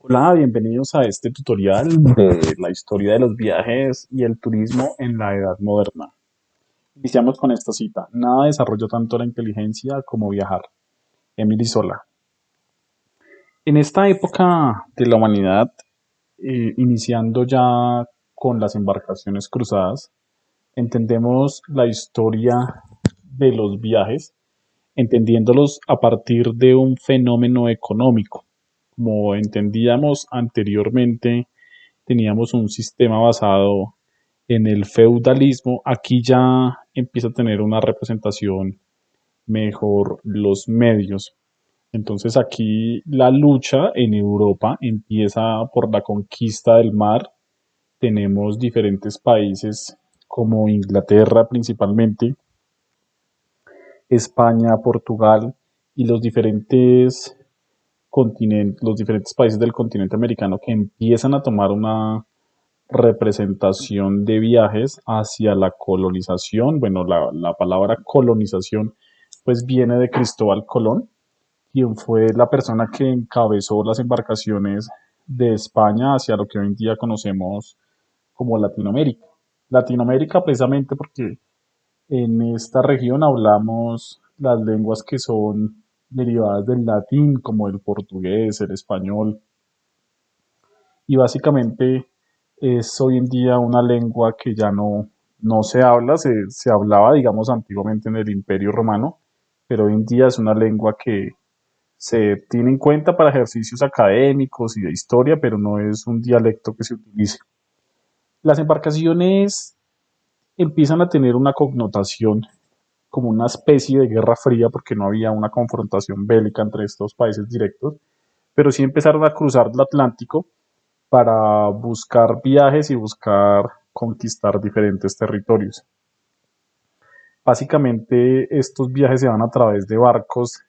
Hola, bienvenidos a este tutorial de la historia de los viajes y el turismo en la Edad Moderna. Iniciamos con esta cita. Nada desarrolló tanto la inteligencia como viajar. Emily Zola. En esta época de la humanidad, iniciando ya con las embarcaciones cruzadas, entendemos la historia de los viajes, entendiéndolos a partir de un fenómeno económico. Como entendíamos anteriormente, teníamos un sistema basado en el feudalismo. Aquí ya empieza a tener una representación mejor los medios. Entonces aquí la lucha en Europa empieza por la conquista del mar. Tenemos diferentes países como Inglaterra principalmente, España, Portugal y los diferentes países del continente americano que empiezan a tomar una representación de viajes hacia la colonización. Bueno, la palabra colonización pues viene de Cristóbal Colón, quien fue la persona que encabezó las embarcaciones de España hacia lo que hoy en día conocemos como Latinoamérica. Latinoamérica precisamente porque en esta región hablamos las lenguas que son derivadas del latín, como el portugués, el español, y básicamente es hoy en día una lengua que ya no se habla, se hablaba, digamos, antiguamente en el Imperio Romano, pero hoy en día es una lengua que se tiene en cuenta para ejercicios académicos y de historia, pero no es un dialecto que se utilice. Las embarcaciones empiezan a tener una connotación como una especie de guerra fría porque no había una confrontación bélica entre estos países directos, pero sí empezaron a cruzar el Atlántico para buscar viajes y buscar conquistar diferentes territorios. Básicamente estos viajes se van a través de barcos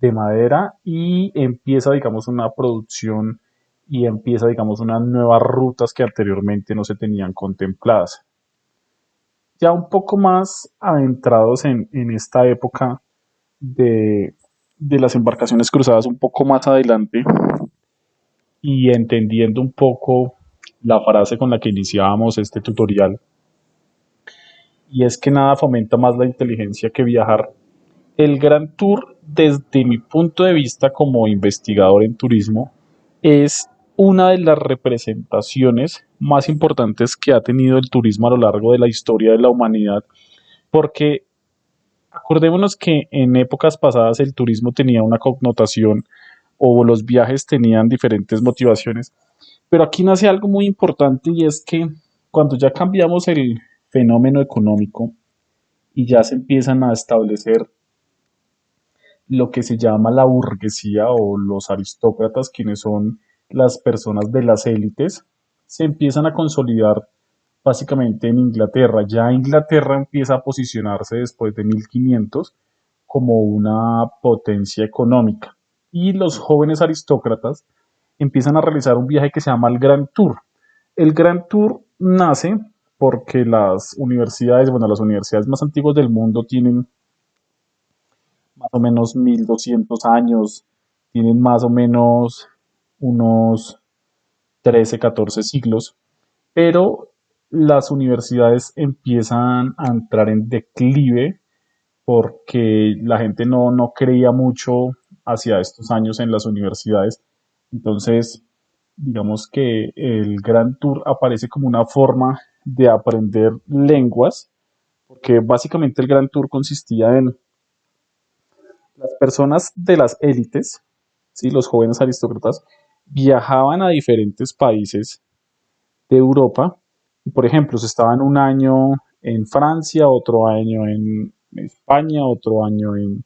de madera y empieza, digamos, una producción y empieza, digamos, unas nuevas rutas que anteriormente no se tenían contempladas. Ya un poco más adentrados en esta época de, de las embarcaciones cruzadas, un poco más adelante, y entendiendo un poco la frase con la que iniciábamos este tutorial, y es que nada fomenta más la inteligencia que viajar. El Gran Tour, desde mi punto de vista como investigador en turismo, es una de las representaciones más importantes que ha tenido el turismo a lo largo de la historia de la humanidad, porque acordémonos que en épocas pasadas el turismo tenía una connotación o los viajes tenían diferentes motivaciones. Pero aquí nace algo muy importante y es que cuando ya cambiamos el fenómeno económico y ya se empiezan a establecer lo que se llama la burguesía o los aristócratas, quienes son las personas de las élites, se empiezan a consolidar básicamente en Inglaterra. Ya Inglaterra empieza a posicionarse después de 1500 como una potencia económica. Y los jóvenes aristócratas empiezan a realizar un viaje que se llama el Grand Tour. El Grand Tour nace porque las universidades más antiguas del mundo tienen más o menos 1200 años, tienen más o menos unos 13, 14 siglos, pero las universidades empiezan a entrar en declive porque la gente no creía mucho hacia estos años en las universidades. Entonces, digamos que el Grand Tour aparece como una forma de aprender lenguas, porque básicamente el Grand Tour consistía en las personas de las élites, ¿sí? Los jóvenes aristócratas, viajaban a diferentes países de Europa y, por ejemplo, se estaban un año en Francia, otro año en España, otro año en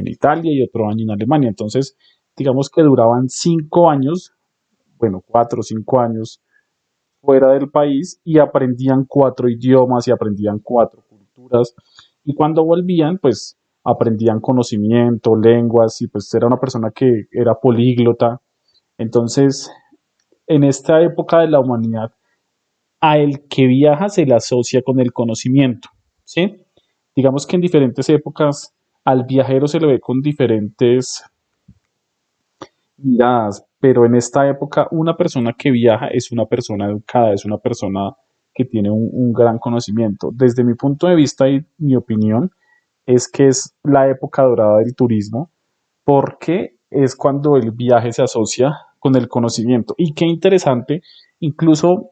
Italia y otro año en Alemania. Entonces, digamos que duraban 5 años, bueno, 4 o 5 años fuera del país y aprendían 4 idiomas y aprendían 4 culturas. Y cuando volvían, pues aprendían conocimiento, lenguas y pues era una persona que era políglota. Entonces, en esta época de la humanidad, a el que viaja se le asocia con el conocimiento, ¿sí? Digamos que en diferentes épocas al viajero se le ve con diferentes miradas. pero en esta época una persona que viaja es una persona educada, es una persona que tiene un gran conocimiento. Desde mi punto de vista y mi opinión es que es la época dorada del turismo porque es cuando el viaje se asocia con el conocimiento. Y qué interesante, incluso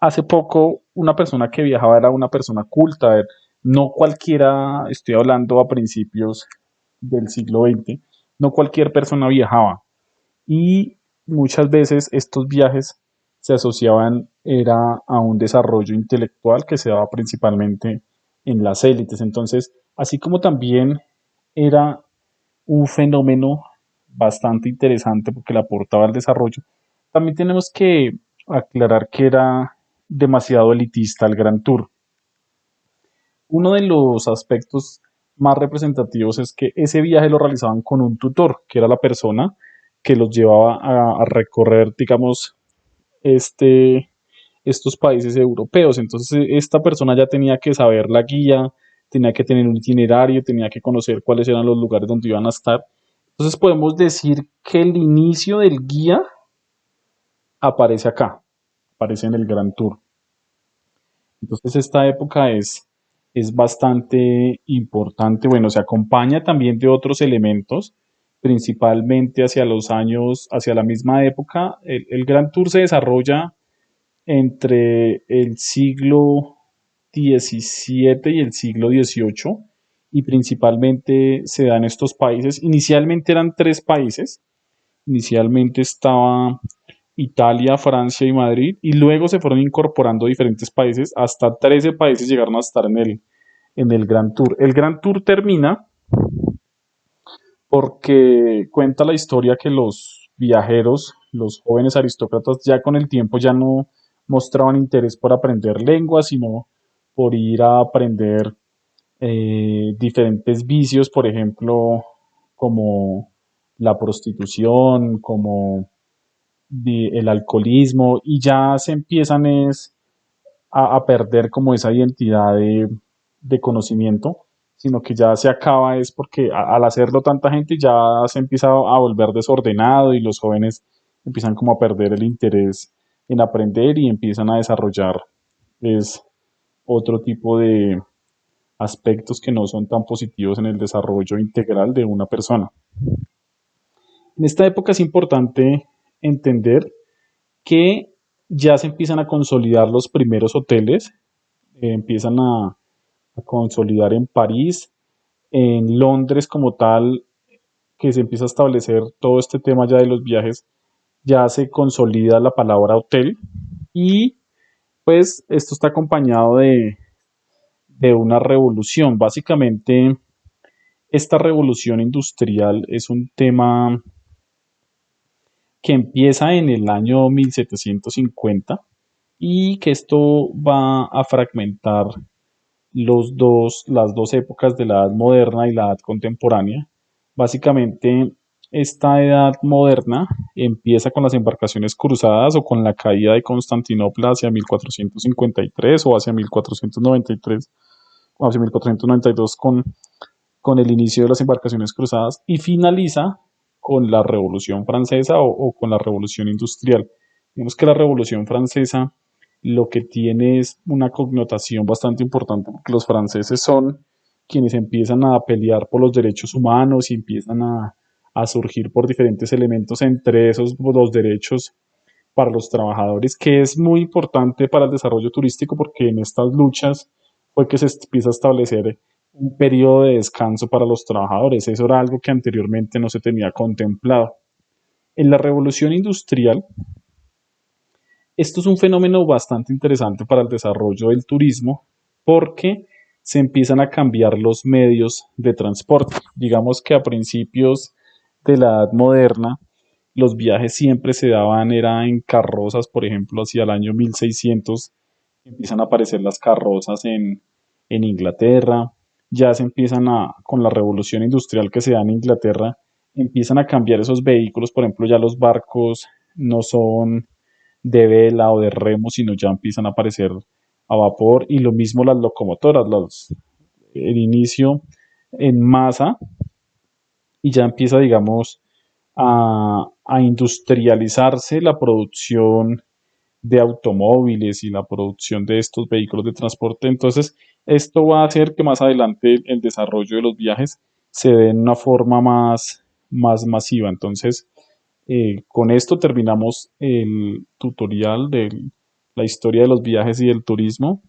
hace poco una persona que viajaba era una persona culta, no cualquiera, estoy hablando a principios del siglo XX, no cualquier persona viajaba. Y muchas veces estos viajes se asociaban era a un desarrollo intelectual que se daba principalmente en las élites. Entonces, así como también era un fenómeno bastante interesante porque le aportaba al desarrollo, también tenemos que aclarar que era demasiado elitista el Gran Tour. Uno de los aspectos más representativos es que ese viaje lo realizaban con un tutor, que era la persona que los llevaba a recorrer, digamos, este, estos países europeos. Entonces, esta persona ya tenía que saber la guía, tenía que tener un itinerario, tenía que conocer cuáles eran los lugares donde iban a estar. Entonces, podemos decir que el inicio del guía aparece acá, aparece en el Gran Tour. Entonces esta época es bastante importante. Bueno, se acompaña también de otros elementos, principalmente hacia los años, hacia la misma época. El Gran Tour se desarrolla entre el siglo XVII y el siglo XVIII y principalmente se da en estos países. Inicialmente eran tres países. Inicialmente estaba Italia, Francia y Madrid, y luego se fueron incorporando diferentes países, hasta 13 países llegaron a estar en el Gran Tour. El Gran Tour termina porque cuenta la historia que los viajeros, los jóvenes aristócratas, ya con el tiempo ya no mostraban interés por aprender lenguas, sino por ir a aprender diferentes vicios, por ejemplo, como la prostitución, como el alcoholismo, y ya se empiezan a perder como esa identidad de conocimiento, sino que ya se acaba es porque al hacerlo tanta gente ya se empieza a volver desordenado y los jóvenes empiezan como a perder el interés en aprender y empiezan a desarrollar es otro tipo de aspectos que no son tan positivos en el desarrollo integral de una persona. En esta época es importante entender que ya se empiezan a consolidar los primeros hoteles, empiezan a consolidar en París, en Londres como tal, que se empieza a establecer todo este tema ya de los viajes, ya se consolida la palabra hotel y pues esto está acompañado de una revolución. Básicamente, esta revolución industrial es un tema que empieza en el año 1750 y que esto va a fragmentar las dos épocas de la Edad Moderna y la Edad Contemporánea. Básicamente, esta Edad Moderna empieza con las embarcaciones cruzadas o con la caída de Constantinopla hacia 1453 o hacia 1493 o hacia 1492 con el inicio de las embarcaciones cruzadas y finaliza con la Revolución Francesa o con la Revolución Industrial. Vemos que la Revolución Francesa lo que tiene es una connotación bastante importante porque los franceses son quienes empiezan a pelear por los derechos humanos y empiezan a surgir por diferentes elementos, entre esos los derechos para los trabajadores, que es muy importante para el desarrollo turístico porque en estas luchas fue que se empieza a establecer un periodo de descanso para los trabajadores. Eso era algo que anteriormente no se tenía contemplado. En la revolución industrial, esto es un fenómeno bastante interesante para el desarrollo del turismo porque se empiezan a cambiar los medios de transporte. Digamos que a principios de la Edad Moderna, los viajes siempre se daban, era en carrozas, por ejemplo, hacia el año 1600 empiezan a aparecer las carrozas en Inglaterra, ya se empiezan con la revolución industrial que se da en Inglaterra, empiezan a cambiar esos vehículos, por ejemplo, ya los barcos no son de vela o de remo, sino ya empiezan a aparecer a vapor y lo mismo las locomotoras, el inicio en masa y ya empieza, digamos, a industrializarse la producción de automóviles y la producción de estos vehículos de transporte. Entonces, esto va a hacer que más adelante el desarrollo de los viajes se dé en una forma más masiva. Entonces, con esto terminamos el tutorial de la historia de los viajes y del turismo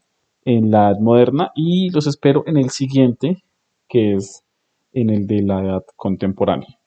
en la edad moderna y los espero en el siguiente, que es en el de la edad contemporánea.